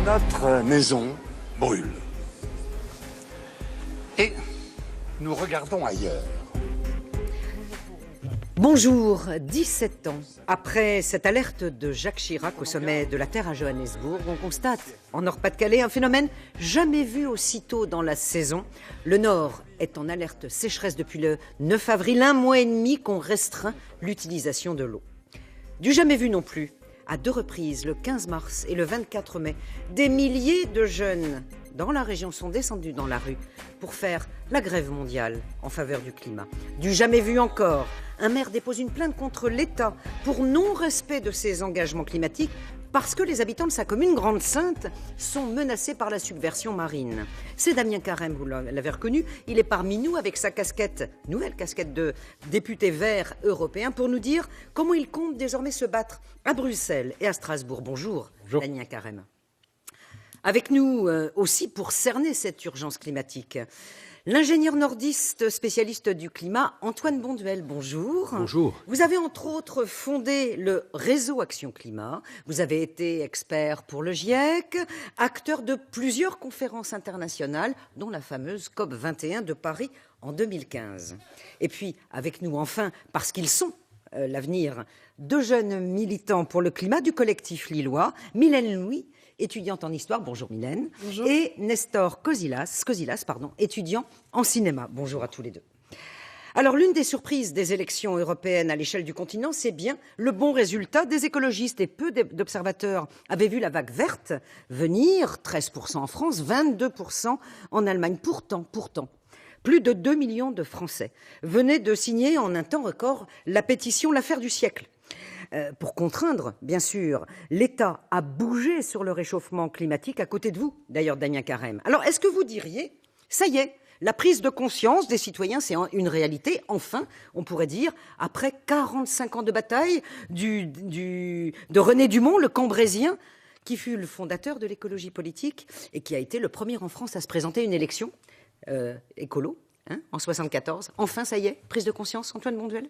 Notre maison brûle. Et nous regardons ailleurs. Bonjour, 17 ans. Après cette alerte de Jacques Chirac au sommet de la Terre à Johannesburg, on constate en Nord-Pas-de-Calais un phénomène jamais vu aussitôt dans la saison. Le Nord est en alerte sécheresse depuis le 9 avril, un mois et demi qu'on restreint l'utilisation de l'eau. Du jamais vu non plus, à 2 reprises, le 15 mars et le 24 mai, des milliers de jeunes dans la région sont descendus dans la rue pour faire la grève mondiale en faveur du climat. Du jamais vu encore, un maire dépose une plainte contre l'État pour non-respect de ses engagements climatiques parce que les habitants de sa commune Grande-Synthe sont menacés par la subversion marine. C'est Damien Carême, vous l'avez reconnu, il est parmi nous avec sa casquette, nouvelle casquette de député vert européen, pour nous dire comment il compte désormais se battre à Bruxelles et à Strasbourg. Bonjour. Damien Carême. Avec nous aussi pour cerner cette urgence climatique, l'ingénieur nordiste spécialiste du climat, Antoine Bonduel. Bonjour. Bonjour. Vous avez entre autres fondé le réseau Action Climat. Vous avez été expert pour le GIEC, acteur de plusieurs conférences internationales, dont la fameuse COP21 de Paris en 2015. Et puis, avec nous enfin, parce qu'ils sont l'avenir, 2 jeunes militants pour le climat du collectif lillois, Mylène Louis, étudiante en histoire, bonjour Mylène, bonjour. Et Nestor Kozilas, étudiant en cinéma. Bonjour à tous les deux. Alors, l'une des surprises des élections européennes à l'échelle du continent, c'est bien le bon résultat des écologistes. Et peu d'observateurs avaient vu la vague verte venir, 13% en France, 22% en Allemagne. Pourtant, plus de 2 millions de Français venaient de signer en un temps record la pétition L'affaire du siècle. Pour contraindre, bien sûr, l'État à bouger sur le réchauffement climatique à côté de vous, d'ailleurs, Damien Carême. Alors, est-ce que vous diriez, ça y est, la prise de conscience des citoyens, c'est une réalité, enfin, on pourrait dire, après 45 ans de bataille de René Dumont, le Cambrésien, qui fut le fondateur de l'écologie politique et qui a été le premier en France à se présenter à une élection écolo, en 74. Enfin, ça y est, prise de conscience, Antoine Bonduel ?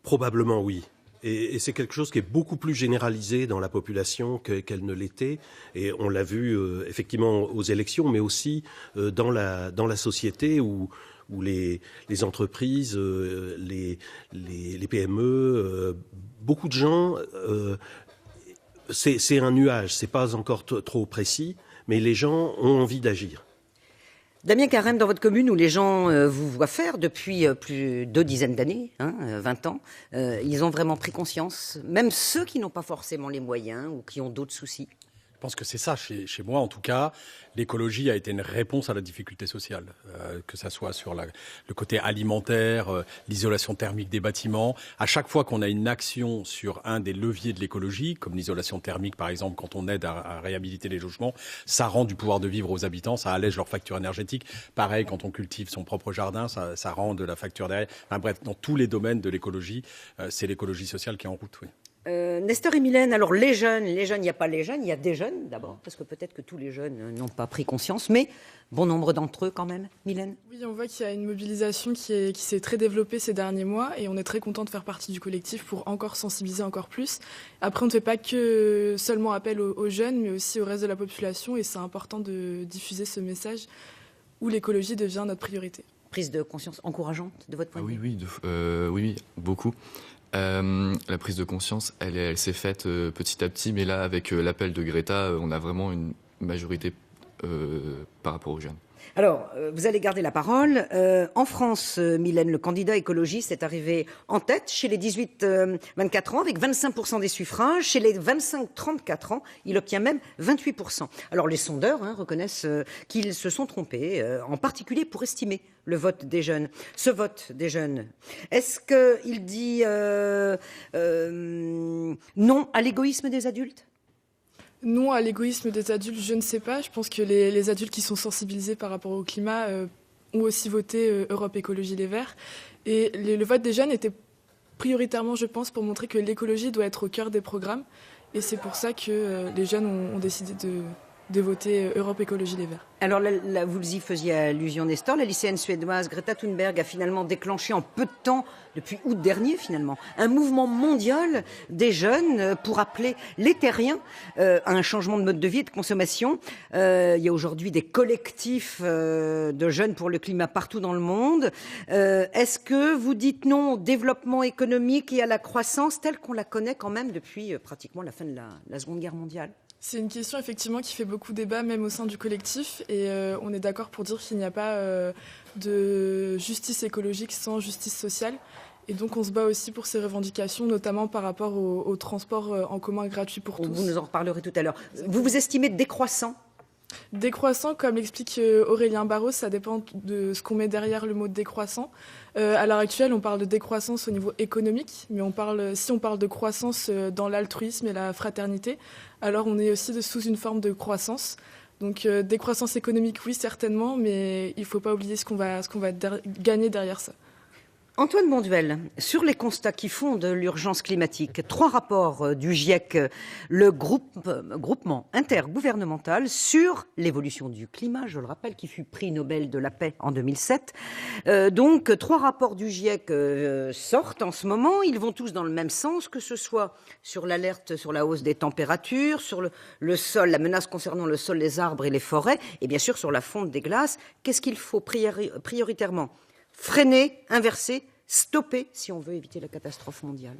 Probablement oui. Et c'est quelque chose qui est beaucoup plus généralisé dans la population qu'elle ne l'était. Et on l'a vu effectivement aux élections, mais aussi dans la société où les entreprises, les PME, beaucoup de gens, c'est un nuage, c'est pas encore trop précis, mais les gens ont envie d'agir. Damien Carême, dans votre commune où les gens vous voient faire depuis plus de 10 d'années, 20 ans, ils ont vraiment pris conscience, même ceux qui n'ont pas forcément les moyens ou qui ont d'autres soucis. Je pense que c'est ça, chez moi en tout cas. L'écologie a été une réponse à la difficulté sociale, que ça soit sur le côté alimentaire, l'isolation thermique des bâtiments. À chaque fois qu'on a une action sur un des leviers de l'écologie, comme l'isolation thermique par exemple, quand on aide à réhabiliter les logements, ça rend du pouvoir de vivre aux habitants, ça allège leur facture énergétique. Pareil, quand on cultive son propre jardin, ça rend de la facture derrière. Enfin, bref, dans tous les domaines de l'écologie, c'est l'écologie sociale qui est en route, oui. Nestor et Mylène, alors les jeunes, il n'y a pas les jeunes, il y a des jeunes d'abord, parce que peut-être que tous les jeunes n'ont pas pris conscience, mais bon nombre d'entre eux quand même. Mylène ? Oui, on voit qu'il y a une mobilisation qui s'est très développée ces derniers mois et on est très content de faire partie du collectif pour encore sensibiliser encore plus. Après, on ne fait pas que seulement appel aux jeunes, mais aussi au reste de la population et c'est important de diffuser ce message où l'écologie devient notre priorité. Prise de conscience encourageante de votre point de vue ? Oui, beaucoup. La prise de conscience, elle s'est faite petit à petit, mais là, avec l'appel de Greta, on a vraiment une majorité par rapport aux jeunes. Alors, vous allez garder la parole. En France, Mylène, le candidat écologiste est arrivé en tête chez les 18-24 ans avec 25% des suffrages. Chez les 25-34 ans, il obtient même 28%. Alors, les sondeurs reconnaissent qu'ils se sont trompés, en particulier pour estimer le vote des jeunes. Ce vote des jeunes, est-ce qu'il dit non à l'égoïsme des adultes ? Non à l'égoïsme des adultes, je ne sais pas. Je pense que les adultes qui sont sensibilisés par rapport au climat ont aussi voté Europe Écologie Les Verts. Et le vote des jeunes était prioritairement, je pense, pour montrer que l'écologie doit être au cœur des programmes. Et c'est pour ça que les jeunes ont décidé de voter Europe Écologie Les Verts. Alors là, vous y faisiez allusion, Nestor, la lycéenne suédoise Greta Thunberg a finalement déclenché en peu de temps, depuis août dernier finalement, un mouvement mondial des jeunes pour appeler les terriens à un changement de mode de vie et de consommation. Il y a aujourd'hui des collectifs de jeunes pour le climat partout dans le monde. Est-ce que vous dites non au développement économique et à la croissance telle qu'on la connaît quand même depuis pratiquement la fin de la Seconde Guerre mondiale ? C'est une question effectivement qui fait beaucoup débat même au sein du collectif et on est d'accord pour dire qu'il n'y a pas de justice écologique sans justice sociale et donc on se bat aussi pour ces revendications notamment par rapport au transport en commun gratuit pour tous. Vous nous en reparlerez tout à l'heure. Vous vous estimez décroissant ? Décroissant, comme l'explique Aurélien Barros, ça dépend de ce qu'on met derrière le mot décroissant. À l'heure actuelle, on parle de décroissance au niveau économique, mais si on parle de croissance dans l'altruisme et la fraternité, alors on est aussi sous une forme de croissance. Donc décroissance économique, oui, certainement, mais il ne faut pas oublier ce qu'on va gagner derrière ça. Antoine Bonduel, sur les constats qui fondent l'urgence climatique, 3 rapports du GIEC, le groupement intergouvernemental sur l'évolution du climat, je le rappelle, qui fut prix Nobel de la paix en 2007. Donc 3 rapports du GIEC sortent en ce moment, ils vont tous dans le même sens, que ce soit sur l'alerte sur la hausse des températures, sur le sol, la menace concernant le sol, les arbres et les forêts, et bien sûr sur la fonte des glaces. Qu'est-ce qu'il faut prioritairement ? Freiner, inverser, stopper si on veut éviter la catastrophe mondiale.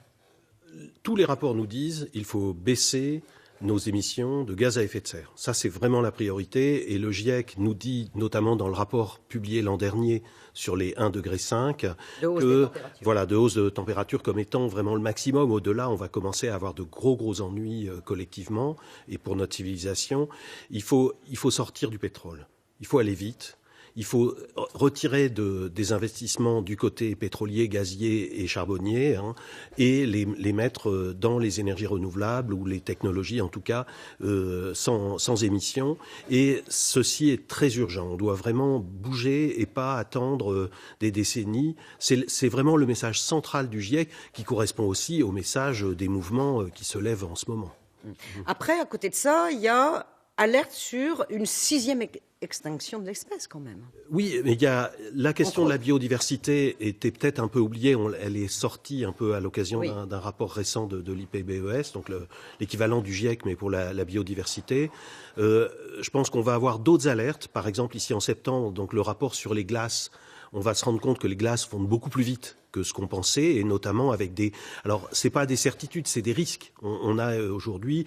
Tous les rapports nous disent qu'il faut baisser nos émissions de gaz à effet de serre. Ça, c'est vraiment la priorité. Et le GIEC nous dit, notamment dans le rapport publié l'an dernier sur les 1,5 degré, de hausse de température comme étant vraiment le maximum. Au-delà, on va commencer à avoir de gros ennuis collectivement. Et pour notre civilisation, il faut sortir du pétrole. Il faut aller vite. Il faut retirer des investissements du côté pétrolier, gazier et charbonnier et les mettre dans les énergies renouvelables ou les technologies, en tout cas, sans émissions. Et ceci est très urgent. On doit vraiment bouger et pas attendre des décennies. C'est vraiment le message central du GIEC qui correspond aussi au message des mouvements qui se lèvent en ce moment. Après, à côté de ça, il y a alerte sur une 6e extinction de l'espèce quand même. Oui, mais il y a la question de la biodiversité était peut-être un peu oubliée. Elle est sortie un peu à l'occasion d'un rapport récent de l'IPBES, donc l'équivalent du GIEC, mais pour la biodiversité. Je pense qu'on va avoir d'autres alertes. Par exemple, ici en septembre, donc le rapport sur les glaces, on va se rendre compte que les glaces fondent beaucoup plus vite que ce qu'on pensait, et notamment avec alors, c'est pas des certitudes, c'est des risques. On a aujourd'hui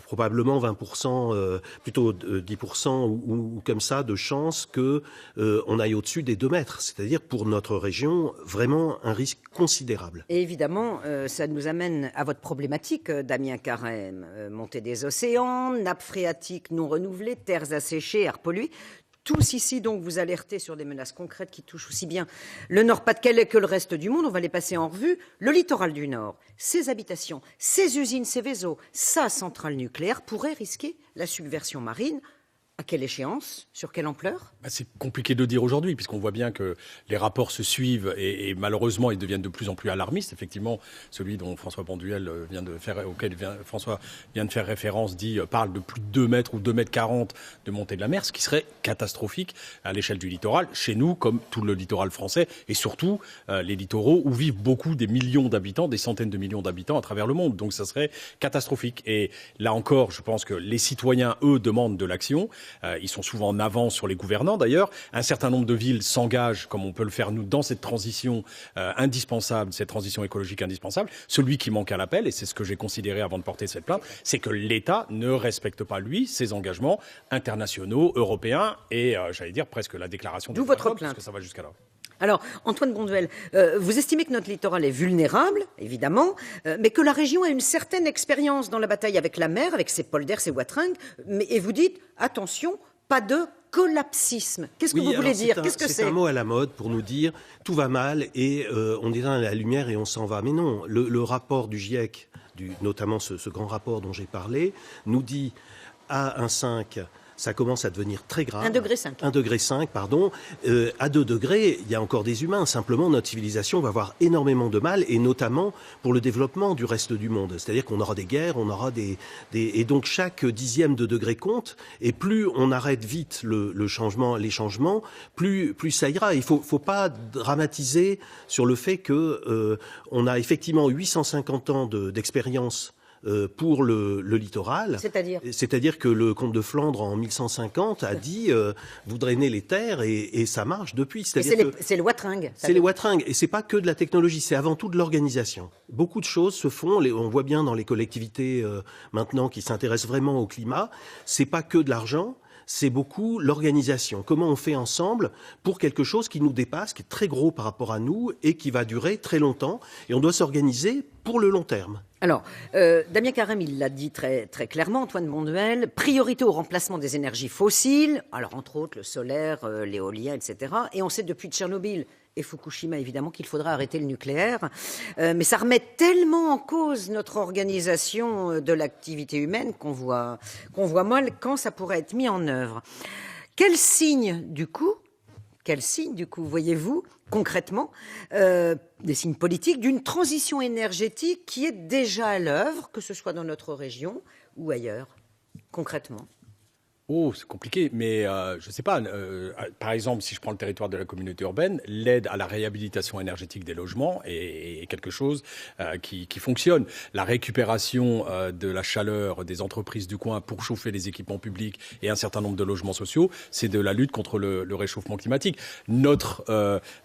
probablement 20%, plutôt 10% ou comme ça, de chances que on aille au-dessus des 2 mètres. C'est-à-dire, pour notre région, vraiment un risque considérable. Et évidemment, ça nous amène à votre problématique, Damien Carême. Montée des océans, nappes phréatiques non renouvelées, terres asséchées, air pollué. Tous ici, donc, vous alertez sur des menaces concrètes qui touchent aussi bien le Nord-Pas-de-Calais que le reste du monde. On va les passer en revue. Le littoral du Nord, ses habitations, ses usines, ses vaisseaux, sa centrale nucléaire pourraient risquer la submersion marine. À quelle échéance ? Sur quelle ampleur ? C'est compliqué de dire aujourd'hui, puisqu'on voit bien que les rapports se suivent et malheureusement, ils deviennent de plus en plus alarmistes. Effectivement, celui dont François Bonduel auquel François vient de faire référence, parle de plus de 2 mètres ou 2,40 mètres de montée de la mer, ce qui serait catastrophique à l'échelle du littoral, chez nous, comme tout le littoral français, et surtout les littoraux où vivent beaucoup des millions d'habitants, des centaines de millions d'habitants à travers le monde. Donc ça serait catastrophique. Et là encore, je pense que les citoyens, eux, demandent de l'action. Ils sont souvent en avance sur les gouvernants d'ailleurs. Un certain nombre de villes s'engagent, comme on peut le faire nous, dans cette transition indispensable, cette transition écologique indispensable. Celui qui manque à l'appel, et c'est ce que j'ai considéré avant de porter cette plainte, c'est que l'État ne respecte pas, lui, ses engagements internationaux, européens et, j'allais dire, presque la déclaration des droits de l'homme, parce que ça va jusqu'à là. Alors, Antoine Bonduel, vous estimez que notre littoral est vulnérable, évidemment, mais que la région a une certaine expérience dans la bataille avec la mer, avec ses polders, ses watringues, et vous dites, attention, pas de collapsisme. Qu'est-ce que vous voulez dire ? Qu'est-ce que c'est ? C'est un mot à la mode pour nous dire tout va mal et on éteint la lumière et on s'en va. Mais non, le rapport du GIEC, notamment ce grand rapport dont j'ai parlé, nous dit A1,5, ça commence à devenir très grave. 1,5 degré. 1,5 degré, pardon. À 2 degrés, il y a encore des humains. Simplement, notre civilisation va avoir énormément de mal, et notamment pour le développement du reste du monde. C'est-à-dire qu'on aura des guerres, on aura et donc chaque dixième de degré compte, et plus on arrête vite les changements, plus ça ira. Il faut pas dramatiser sur le fait que on a effectivement 850 ans d'expérience pour le littoral. C'est-à-dire que le comte de Flandre en 1150 a dit vous drainez les terres, et ça marche depuis. C'est les Watringues. C'est les Watringues, et c'est pas que de la technologie, c'est avant tout de l'organisation. Beaucoup de choses se font, on voit bien dans les collectivités maintenant qui s'intéressent vraiment au climat, c'est pas que de l'argent. C'est beaucoup l'organisation. Comment on fait ensemble pour quelque chose qui nous dépasse, qui est très gros par rapport à nous et qui va durer très longtemps. Et on doit s'organiser pour le long terme. Alors, Damien Carême, il l'a dit très, très clairement, Antoine Bonduel, priorité au remplacement des énergies fossiles, alors entre autres le solaire, l'éolien, etc. Et on sait depuis Tchernobyl et Fukushima, évidemment, qu'il faudra arrêter le nucléaire. Mais ça remet tellement en cause notre organisation de l'activité humaine qu'on voit mal quand ça pourrait être mis en œuvre. Quel signe, du coup, voyez-vous, concrètement, des signes politiques d'une transition énergétique qui est déjà à l'œuvre, que ce soit dans notre région ou ailleurs, concrètement? Oh, c'est compliqué, mais je ne sais pas. Par exemple, si je prends le territoire de la communauté urbaine, l'aide à la réhabilitation énergétique des logements est quelque chose qui fonctionne. La récupération de la chaleur des entreprises du coin pour chauffer les équipements publics et un certain nombre de logements sociaux, c'est de la lutte contre le réchauffement climatique. Notre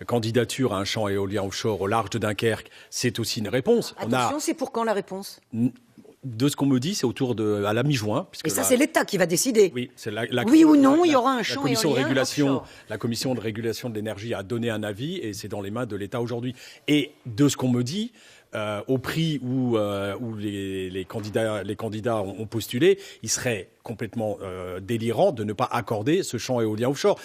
candidature à un champ éolien offshore au large de Dunkerque, c'est aussi une réponse. Attention, c'est pour quand la réponse ? De ce qu'on me dit, c'est à la mi-juin. Et ça, c'est l'État qui va décider. Oui, c'est oui ou non, il y aura un champ éolien offshore. La commission de régulation de l'énergie a donné un avis, et c'est dans les mains de l'État aujourd'hui. Et de ce qu'on me dit, au prix où les candidats ont postulé, il serait complètement délirant de ne pas accorder ce champ éolien offshore.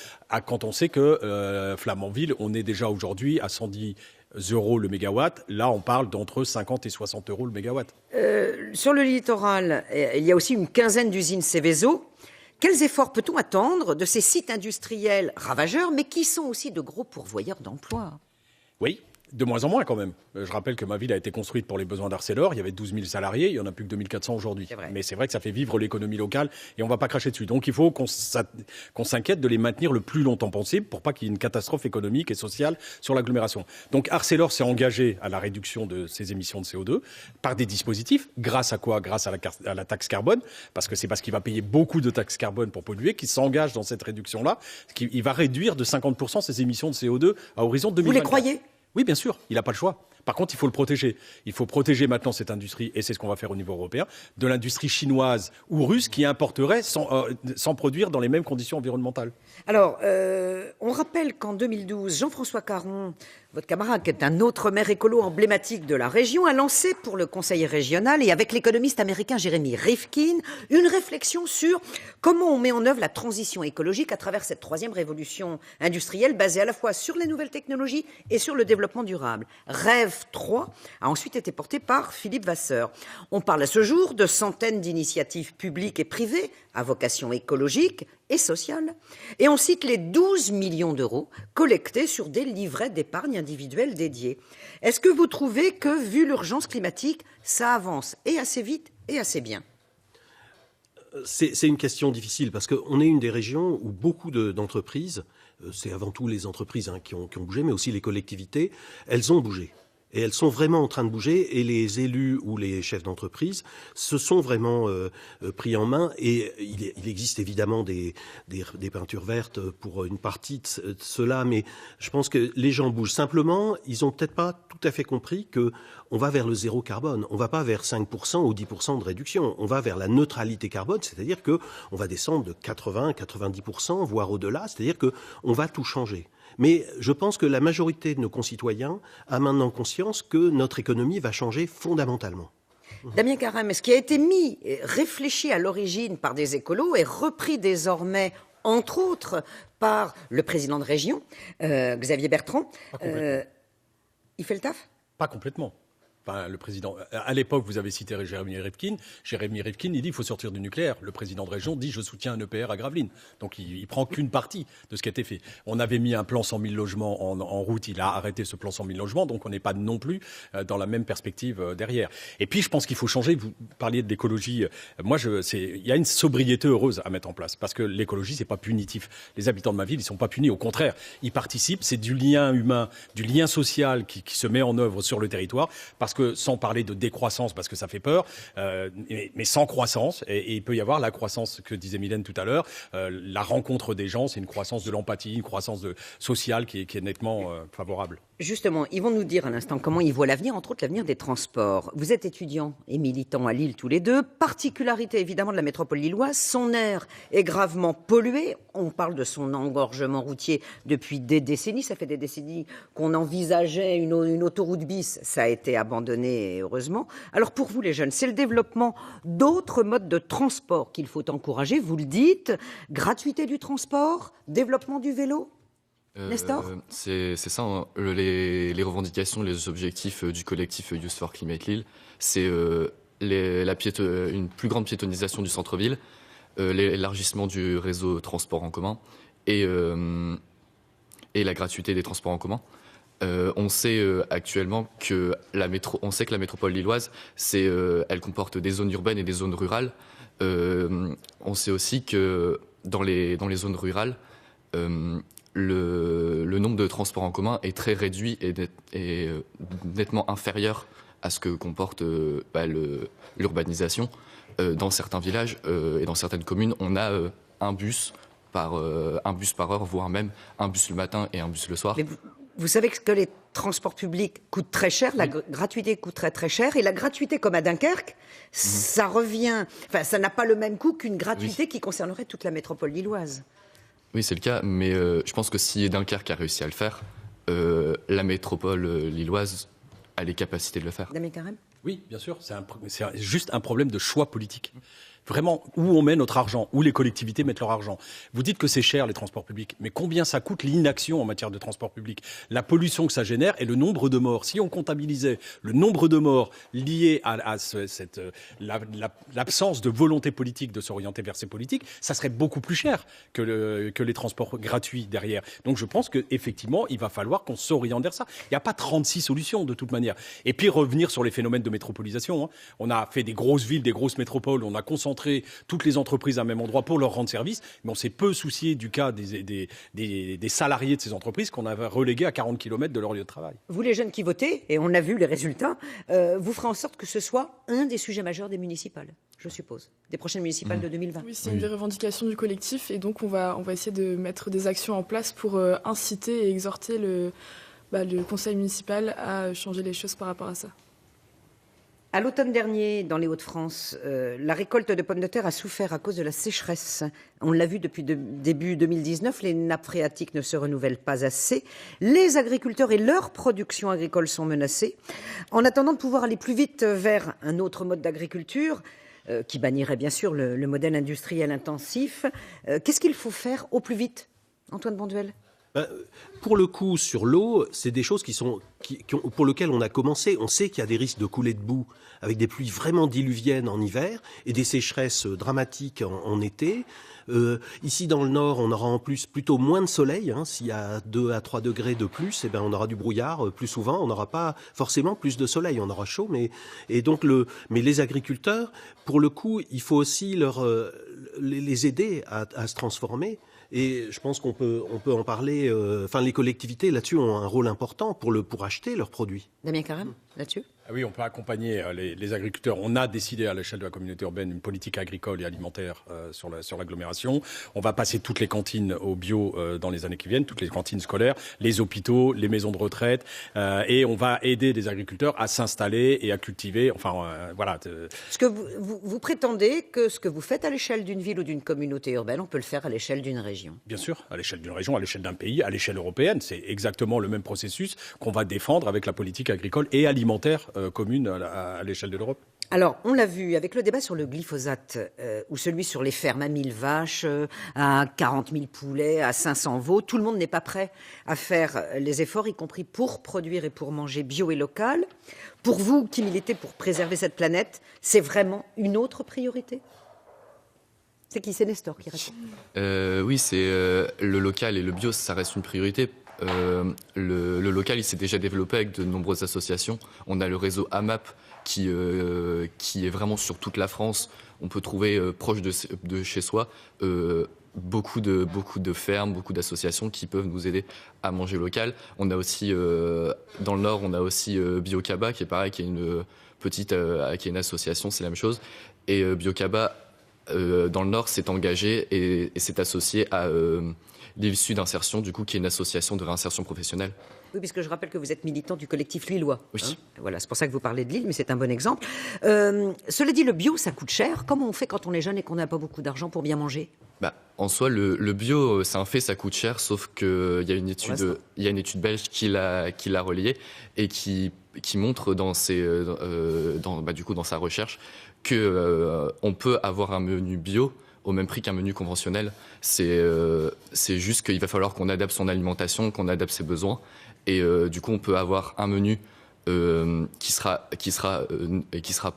Quand on sait que Flamanville, on est déjà aujourd'hui à 110 € le mégawatt. Là, on parle d'entre 50 et 60 € le mégawatt. Sur le littoral, il y a aussi une quinzaine d'usines Seveso. Quels efforts peut-on attendre de ces sites industriels ravageurs, mais qui sont aussi de gros pourvoyeurs d'emplois? Oui, de moins en moins quand même. Je rappelle que ma ville a été construite pour les besoins d'Arcelor. Il y avait 12 000 salariés, il n'y en a plus que 2 400 aujourd'hui. Mais c'est vrai que ça fait vivre l'économie locale, et on ne va pas cracher dessus. Donc il faut qu'on s'inquiète de les maintenir le plus longtemps possible pour pas qu'il y ait une catastrophe économique et sociale sur l'agglomération. Donc Arcelor s'est engagé à la réduction de ses émissions de CO2 par des dispositifs. Grâce à quoi? Grâce à la taxe carbone, parce qu'il va payer beaucoup de taxes carbone pour polluer, qu'il s'engage dans cette réduction-là. Il va réduire de 50% ses émissions de CO2 à horizon 2024. Vous les croyez? Oui, bien sûr, il n'a pas le choix. Par contre, il faut le protéger. Il faut protéger maintenant cette industrie, et c'est ce qu'on va faire au niveau européen, de l'industrie chinoise ou russe qui importerait sans produire dans les mêmes conditions environnementales. Alors, on rappelle qu'en 2012, Jean-François Caron, votre camarade, qui est un autre maire écolo emblématique de la région, a lancé pour le conseil régional et avec l'économiste américain Jeremy Rifkin une réflexion sur comment on met en œuvre la transition écologique à travers cette troisième révolution industrielle basée à la fois sur les nouvelles technologies et sur le développement durable. Rêve 3 a ensuite été porté par Philippe Vasseur. On parle à ce jour de centaines d'initiatives publiques et privées à vocation écologique et sociale. Et on cite les 12 millions d'euros collectés sur des livrets d'épargne individuelle dédiés. Est-ce que vous trouvez que, vu l'urgence climatique, ça avance et assez vite et assez bien? C'est une question difficile parce qu'on est une des régions où beaucoup d'entreprises, c'est avant tout les entreprises qui ont bougé, mais aussi les collectivités, elles ont bougé. Et elles sont vraiment en train de bouger, et les élus ou les chefs d'entreprise se sont vraiment pris en main. Et il existe évidemment des peintures vertes pour une partie de cela, mais je pense que les gens bougent. Simplement, ils ont peut-être pas tout à fait compris que on va vers le zéro carbone. On va pas vers 5% ou 10% de réduction. On va vers la neutralité carbone, c'est-à-dire que on va descendre de 80-90%, voire au-delà. C'est-à-dire que on va tout changer. Mais je pense que la majorité de nos concitoyens a maintenant conscience que notre économie va changer fondamentalement. Damien Carême, ce qui a été réfléchi à l'origine par des écolos est repris désormais, entre autres, par le président de région, Xavier Bertrand. Il fait le taf ? Pas complètement. Enfin, le président, à l'époque, vous avez cité Jérémy Rivkin. Jérémy Rivkin, il dit il faut sortir du nucléaire. Le président de région dit je soutiens un EPR à Gravelines. Donc il prend qu'une partie de ce qui a été fait. On avait mis un plan 100 000 logements en route. Il a arrêté ce plan 100 000 logements. Donc on n'est pas non plus dans la même perspective derrière. Et puis je pense qu'il faut changer. Vous parliez de l'écologie. Il y a une sobriété heureuse à mettre en place parce que l'écologie c'est pas punitif. Les habitants de ma ville ils sont pas punis. Au contraire, ils participent. C'est du lien humain, du lien social qui se met en œuvre sur le territoire. Parce que sans parler de décroissance, parce que ça fait peur, mais sans croissance, et il peut y avoir la croissance que disait Mylène tout à l'heure, la rencontre des gens, c'est une croissance de l'empathie, une croissance sociale qui est nettement favorable. Justement, ils vont nous dire à l'instant comment ils voient l'avenir, entre autres l'avenir des transports. Vous êtes étudiants et militants à Lille tous les deux. Particularité évidemment de la métropole lilloise, son air est gravement pollué. On parle de son engorgement routier depuis des décennies. Ça fait des décennies qu'on envisageait une autoroute bis. Ça a été abandonné, heureusement. Alors pour vous les jeunes, c'est le développement d'autres modes de transport qu'il faut encourager. Vous le dites, gratuité du transport, développement du vélo. Nestor ? C'est ça, hein. Les revendications, les objectifs du collectif Youth for Climate Lille, c'est une plus grande piétonisation du centre-ville, l'élargissement du réseau transport en commun et la gratuité des transports en commun. On sait actuellement que la métropole lilloise, elle comporte des zones urbaines et des zones rurales. On sait aussi que dans les zones rurales, le nombre de transports en commun est très réduit et nettement inférieur à ce que comporte l'urbanisation. Dans certains villages et dans certaines communes, on a un bus par heure, voire même un bus le matin et un bus le soir. Mais vous savez que les transports publics coûtent très cher, la gratuité coûte très très cher, et la gratuité comme à Dunkerque, ça revient, enfin ça n'a pas le même coût qu'une gratuité qui concernerait toute la métropole lilloise. Oui, c'est le cas, mais je pense que si Dunkerque a réussi à le faire, la métropole lilloise a les capacités de le faire. Damien Carême ? Oui, bien sûr, c'est juste un problème de choix politique. Vraiment, où on met notre argent, où les collectivités mettent leur argent. Vous dites que c'est cher les transports publics, mais combien ça coûte l'inaction en matière de transport public, la pollution que ça génère et le nombre de morts. Si on comptabilisait le nombre de morts liés à l'absence de volonté politique de s'orienter vers ces politiques, ça serait beaucoup plus cher que les transports gratuits derrière. Donc je pense qu'effectivement, il va falloir qu'on s'oriente vers ça. Il n'y a pas 36 solutions de toute manière. Et puis revenir sur les phénomènes de métropolisation. Hein. On a fait des grosses villes, des grosses métropoles, on a concentré toutes les entreprises à un même endroit pour leur rendre service, mais on s'est peu soucié du cas des salariés de ces entreprises qu'on avait relégués à 40 km de leur lieu de travail. Vous les jeunes qui votez, et on a vu les résultats, vous ferez en sorte que ce soit un des sujets majeurs des municipales, je suppose, des prochaines municipales de 2020. Oui, c'est une des revendications du collectif, et donc on va essayer de mettre des actions en place pour inciter et exhorter le conseil municipal à changer les choses par rapport à ça. À l'automne dernier, dans les Hauts-de-France, la récolte de pommes de terre a souffert à cause de la sécheresse. On l'a vu depuis début 2019, les nappes phréatiques ne se renouvellent pas assez. Les agriculteurs et leur production agricole sont menacés. En attendant de pouvoir aller plus vite vers un autre mode d'agriculture, qui bannirait bien sûr le modèle industriel intensif, qu'est-ce qu'il faut faire au plus vite, Antoine Bonduel ? Pour le coup, sur l'eau, c'est des choses pour lesquelles on a commencé. On sait qu'il y a des risques de coulées de boue avec des pluies vraiment diluviennes en hiver et des sécheresses dramatiques en été. Ici, dans le Nord, on aura en plus plutôt moins de soleil. Hein. S'il y a 2 à 3 degrés de plus, on aura du brouillard plus souvent. On n'aura pas forcément plus de soleil. On aura chaud. Mais les agriculteurs, pour le coup, il faut aussi les aider à se transformer. Et je pense qu'on peut en parler. Les collectivités là-dessus ont un rôle important pour acheter leurs produits. Damien Carême, là-dessus ? Oui, on peut accompagner les agriculteurs. On a décidé à l'échelle de la communauté urbaine une politique agricole et alimentaire sur l'agglomération. On va passer toutes les cantines au bio dans les années qui viennent, toutes les cantines scolaires, les hôpitaux, les maisons de retraite, et on va aider des agriculteurs à s'installer et à cultiver. Ce que vous prétendez que ce que vous faites à l'échelle d'une ville ou d'une communauté urbaine, on peut le faire à l'échelle d'une région. Bien sûr, à l'échelle d'une région, à l'échelle d'un pays, à l'échelle européenne. C'est exactement le même processus qu'on va défendre avec la politique agricole et alimentaire commune à l'échelle de l'Europe. Alors, on l'a vu avec le débat sur le glyphosate, ou celui sur les fermes à 1000 vaches, à 40 000 poulets, à 500 veaux. Tout le monde n'est pas prêt à faire les efforts, y compris pour produire et pour manger bio et local. Pour vous, qui militez pour préserver cette planète, c'est vraiment une autre priorité ? C'est qui ? C'est Nestor qui répond. Oui, c'est le local et le bio, ça reste une priorité. Le local, il s'est déjà développé avec de nombreuses associations. On a le réseau AMAP qui est vraiment sur toute la France. On peut trouver proche de chez soi beaucoup de fermes, beaucoup d'associations qui peuvent nous aider à manger local. On a aussi dans le Nord, on a aussi Biocaba qui est pareil, qui est une petite, qui est une association, c'est la même chose. Et Biocaba dans le Nord s'est engagé et s'est associé à l'ILSU d'insertion, du coup, qui est une association de réinsertion professionnelle. Oui, puisque je rappelle que vous êtes militant du collectif lillois. Oui. Voilà, c'est pour ça que vous parlez de Lille, mais c'est un bon exemple. Cela dit, le bio, ça coûte cher. Comment on fait quand on est jeune et qu'on n'a pas beaucoup d'argent pour bien manger ? En soi, le bio, c'est un fait, ça coûte cher, sauf qu'il y a une étude belge qui l'a relié et qui montre dans sa recherche que on peut avoir un menu bio au même prix qu'un menu conventionnel. C'est juste qu'il va falloir qu'on adapte son alimentation, qu'on adapte ses besoins. Et du coup, on peut avoir un menu qui sera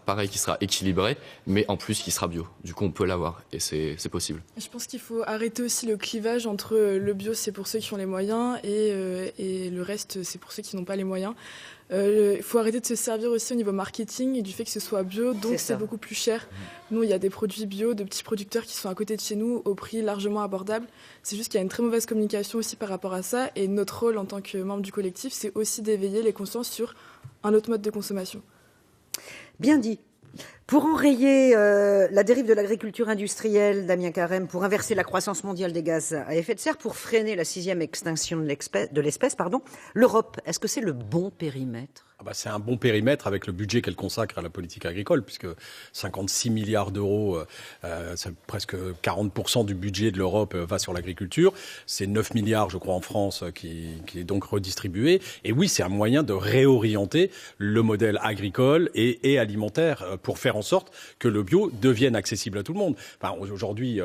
pareil, qui sera équilibré, mais en plus qui sera bio. Du coup, on peut l'avoir et c'est possible. Je pense qu'il faut arrêter aussi le clivage entre le bio, c'est pour ceux qui ont les moyens, et le reste, c'est pour ceux qui n'ont pas les moyens. Il faut arrêter de se servir aussi au niveau marketing et du fait que ce soit bio, donc c'est beaucoup plus cher. Nous, il y a des produits bio de petits producteurs qui sont à côté de chez nous au prix largement abordable. C'est juste qu'il y a une très mauvaise communication aussi par rapport à ça, et notre rôle en tant que membre du collectif, c'est aussi d'éveiller les consciences sur un autre mode de consommation. Bien dit. Pour enrayer la dérive de l'agriculture industrielle, Damien Carême, pour inverser la croissance mondiale des gaz à effet de serre, pour freiner la 6e extinction de l'espèce, l'Europe, est-ce que c'est le bon périmètre ? C'est un bon périmètre avec le budget qu'elle consacre à la politique agricole, puisque 56 milliards d'euros, c'est presque 40% du budget de l'Europe va sur l'agriculture. C'est 9 milliards, je crois, en France qui est donc redistribué. Et oui, c'est un moyen de réorienter le modèle agricole et alimentaire pour faire en sorte que le bio devienne accessible à tout le monde. Aujourd'hui,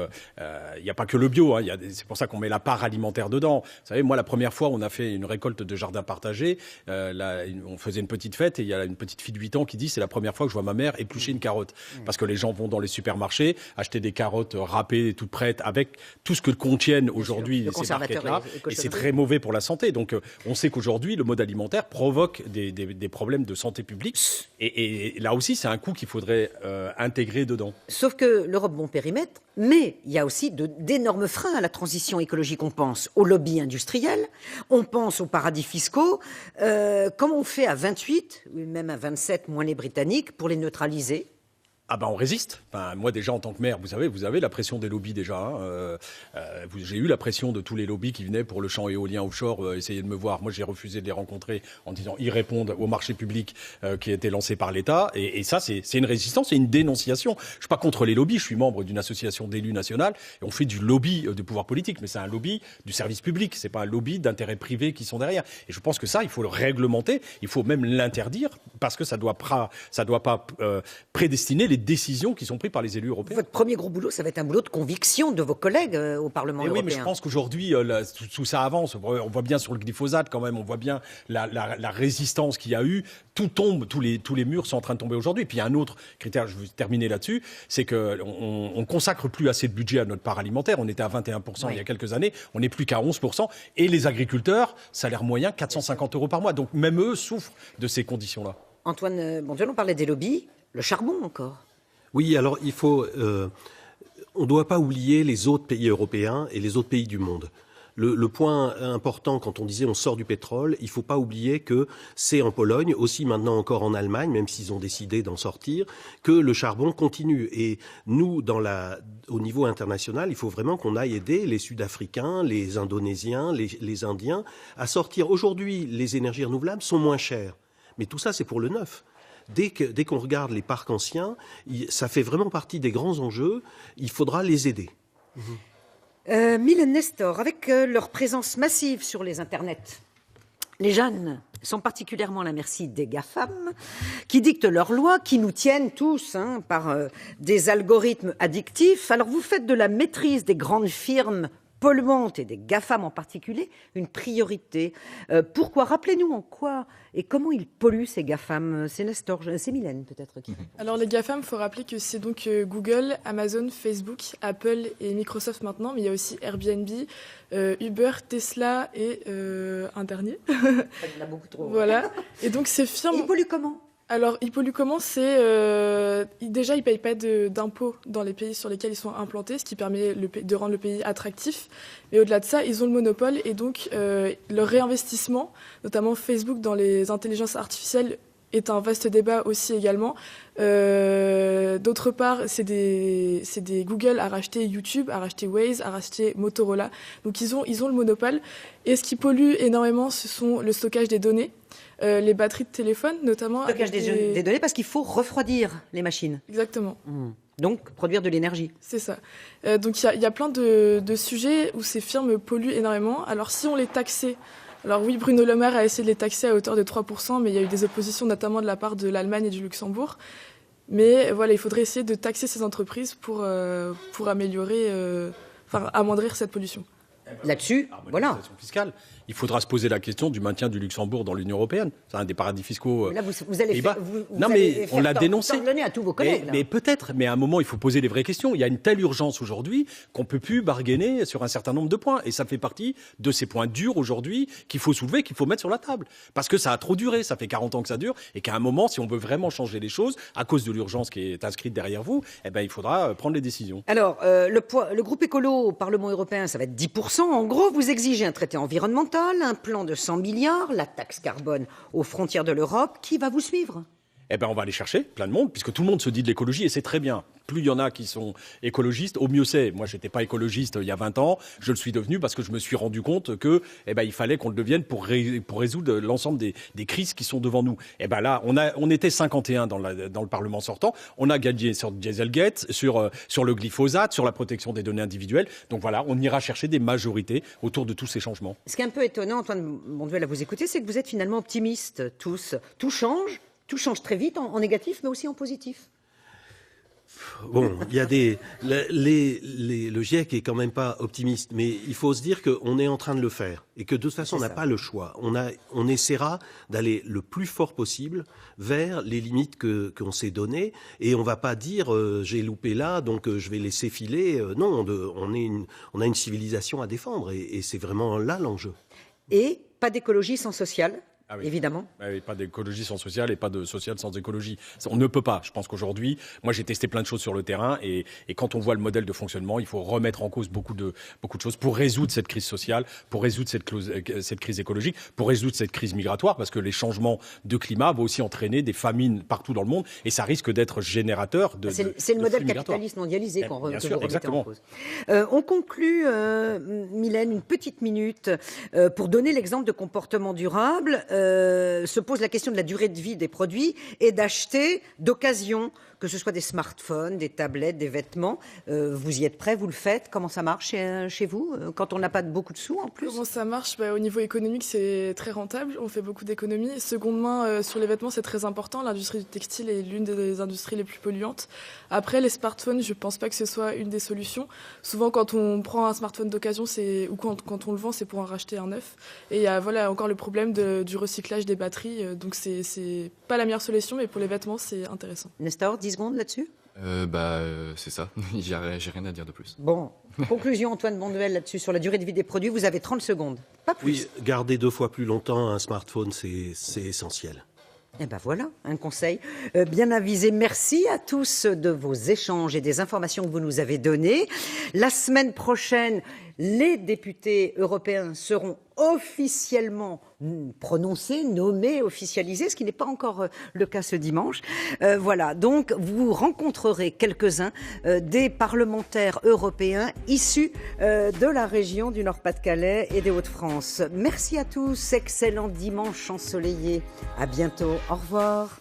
il n'y a pas que le bio, c'est pour ça qu'on met la part alimentaire dedans. Vous savez, moi, la première fois, on a fait une récolte de jardin partagé. On faisait une petite fête et il y a une petite fille de 8 ans qui dit c'est la première fois que je vois ma mère éplucher une carotte. Parce que les gens vont dans les supermarchés acheter des carottes râpées, toutes prêtes, avec tout ce que contiennent aujourd'hui ces markets-là. Et c'est très mauvais pour la santé. Donc on sait qu'aujourd'hui, le mode alimentaire provoque des problèmes de santé publique. Et là aussi, c'est un coût qu'il faudrait intégrer dedans. Sauf que l'Europe, bon périmètre, mais il y a aussi d'énormes freins à la transition écologique. On pense au lobby industriel, on pense aux paradis fiscaux. Comment on fait à 28, ou même à 27, moins les Britanniques, pour les neutraliser ? On résiste. Moi déjà en tant que maire, vous avez la pression des lobbies déjà. J'ai eu la pression de tous les lobbies qui venaient pour le champ éolien offshore essayer de me voir. Moi j'ai refusé de les rencontrer en disant ils répondent au marché public qui a été lancé par l'État. Et ça c'est une résistance, c'est une dénonciation. Je suis pas contre les lobbies. Je suis membre d'une association d'élus nationale et on fait du lobby de pouvoir politique, mais c'est un lobby du service public. C'est pas un lobby d'intérêts privés qui sont derrière. Et je pense que ça il faut le réglementer. Il faut même l'interdire parce que ça doit pas prédestiner les décisions qui sont prises par les élus européens. Votre premier gros boulot, ça va être un boulot de conviction de vos collègues au Parlement européen. Oui, mais je pense qu'aujourd'hui, tout ça avance. On voit bien sur le glyphosate quand même, on voit bien la résistance qu'il y a eu. Tout tombe, tous les murs sont en train de tomber aujourd'hui. Et puis il y a un autre critère, je veux terminer là-dessus, c'est qu'on consacre plus assez de budget à notre part alimentaire. On était à 21% il y a quelques années, on n'est plus qu'à 11%. Et les agriculteurs, salaire moyen, 450 € par mois. Donc même eux souffrent de ces conditions-là. Antoine Bonduel, on parlait des lobbies, le charbon encore. Oui, alors on ne doit pas oublier les autres pays européens et les autres pays du monde. Le point important, quand on disait on sort du pétrole, il ne faut pas oublier que c'est en Pologne, aussi maintenant encore en Allemagne, même s'ils ont décidé d'en sortir, que le charbon continue. Et nous, au niveau international, il faut vraiment qu'on aille aider les Sud-Africains, les Indonésiens, les Indiens à sortir. Aujourd'hui, les énergies renouvelables sont moins chères. Mais tout ça, c'est pour le neuf. Dès qu'on regarde les parcs anciens, ça fait vraiment partie des grands enjeux. Il faudra les aider. Mylène Nestor, avec leur présence massive sur les internets, Les jeunes sont particulièrement à la merci des GAFAM, qui dictent leurs lois, qui nous tiennent tous par des algorithmes addictifs. Alors vous faites de la maîtrise des grandes firmes polluantes et des GAFAM en particulier une priorité. Pourquoi? Rappelez-nous en quoi et comment ils polluent ces GAFAM. C'est Nestor, c'est Mylène peut-être qui. Alors les GAFAM, il faut rappeler que c'est donc Google, Amazon, Facebook, Apple et Microsoft maintenant, mais il y a aussi Airbnb, Uber, Tesla et un dernier. Il y en a beaucoup trop. Voilà. Et donc ces firmes... Ils polluent comment? Alors, ils polluent comment? C'est déjà, ils payent pas d'impôts dans les pays sur lesquels ils sont implantés, ce qui permet de rendre le pays attractif. Mais au-delà de ça, ils ont le monopole et donc leur réinvestissement, notamment Facebook dans les intelligences artificielles, est un vaste débat aussi également. D'autre part, c'est des Google a racheté YouTube, a racheté Waze, a racheté Motorola. Donc ils ont le monopole. Et ce qui pollue énormément, ce sont le stockage des données. Les batteries de téléphone, notamment. Stockage des données, parce qu'il faut refroidir les machines. Exactement. Donc, produire de l'énergie. C'est ça. Donc, il y a plein de sujets où ces firmes polluent énormément. Alors, si on les taxait, alors oui, Bruno Le Maire a essayé de les taxer à hauteur de 3%, mais il y a eu des oppositions, notamment de la part de l'Allemagne et du Luxembourg. Mais voilà, il faudrait essayer de taxer ces entreprises pour améliorer, amoindrir cette pollution. Là-dessus, voilà. Fiscale. Il faudra se poser la question du maintien du Luxembourg dans l'Union européenne. C'est un des paradis fiscaux. Là, vous allez Pays-Bas. non, mais on l'a dénoncé. À tous vos collègues, mais peut-être. Mais à un moment, il faut poser les vraies questions. Il y a une telle urgence aujourd'hui qu'on peut plus bargainer sur un certain nombre de points. Et ça fait partie de ces points durs aujourd'hui qu'il faut soulever, qu'il faut mettre sur la table. Parce que ça a trop duré. Ça fait 40 ans que ça dure. Et qu'à un moment, si on veut vraiment changer les choses, à cause de l'urgence qui est inscrite derrière vous, il faudra prendre les décisions. Alors, le groupe écolo au Parlement européen, ça va être 10%. En gros, vous exigez un traité environnemental, un plan de 100 milliards, la taxe carbone aux frontières de l'Europe. Qui va vous suivre? On va aller chercher plein de monde, puisque tout le monde se dit de l'écologie, et c'est très bien. Plus il y en a qui sont écologistes, au mieux c'est. Moi, j'étais pas écologiste il y a 20 ans. Je le suis devenu parce que je me suis rendu compte que, il fallait qu'on le devienne pour résoudre l'ensemble des crises qui sont devant nous. Là, on était 51 dans le Parlement sortant. On a gagné sur Dieselgate, sur le glyphosate, sur la protection des données individuelles. Donc voilà, on ira chercher des majorités autour de tous ces changements. Ce qui est un peu étonnant, Antoine Bonduel, à vous écouter, c'est que vous êtes finalement optimistes tous. Tout change très vite, en négatif, mais aussi en positif. Bon, il y a le GIEC est quand même pas optimiste, mais il faut se dire qu'on est en train de le faire et que de toute façon on n'a pas le choix. On essaiera d'aller le plus fort possible vers les limites qu'on s'est données et on va pas dire j'ai loupé là donc je vais laisser filer. Non, on a une civilisation à défendre et c'est vraiment là l'enjeu. Et pas d'écologie sans social. Ah oui. Évidemment. Ah oui, pas d'écologie sans social et pas de social sans écologie. On ne peut pas. Je pense qu'aujourd'hui, moi j'ai testé plein de choses sur le terrain et quand on voit le modèle de fonctionnement, il faut remettre en cause beaucoup de choses pour résoudre cette crise sociale, pour résoudre cette crise écologique, pour résoudre cette crise migratoire, parce que les changements de climat vont aussi entraîner des famines partout dans le monde et ça risque d'être générateur de c'est le modèle capitaliste mondialisé que vous remettez en cause. On conclut, Mylène, une petite minute pour donner l'exemple de comportement durable. Se pose la question de la durée de vie des produits et d'acheter d'occasion, que ce soit des smartphones, des tablettes, des vêtements. Vous y êtes prêts, vous le faites? Comment ça marche chez vous, quand on n'a pas beaucoup de sous en plus? Comment ça marche? Au niveau économique, c'est très rentable. On fait beaucoup d'économies. Seconde main, sur les vêtements, c'est très important. L'industrie du textile est l'une des industries les plus polluantes. Après, les smartphones, je ne pense pas que ce soit une des solutions. Souvent, quand on prend un smartphone d'occasion, ou quand on le vend, c'est pour en racheter un neuf. Et il y a encore le problème du recyclage des batteries. Donc, c'est pas la meilleure solution, mais pour les vêtements, c'est intéressant. Nestor, 10 secondes là-dessus? C'est ça. J'ai rien à dire de plus. Bon, conclusion, Antoine Bonduel, là-dessus, sur la durée de vie des produits. Vous avez 30 secondes, pas plus. Oui, garder 2 fois plus longtemps un smartphone, c'est essentiel. Voilà, un conseil bien avisé. Merci à tous de vos échanges et des informations que vous nous avez données. La semaine prochaine, les députés européens seront officiellement prononcés, nommés, officialisés, ce qui n'est pas encore le cas ce dimanche. Voilà, donc vous rencontrerez quelques-uns des parlementaires européens issus de la région du Nord-Pas-de-Calais et des Hauts-de-France. Merci à tous, excellent dimanche ensoleillé. À bientôt, au revoir.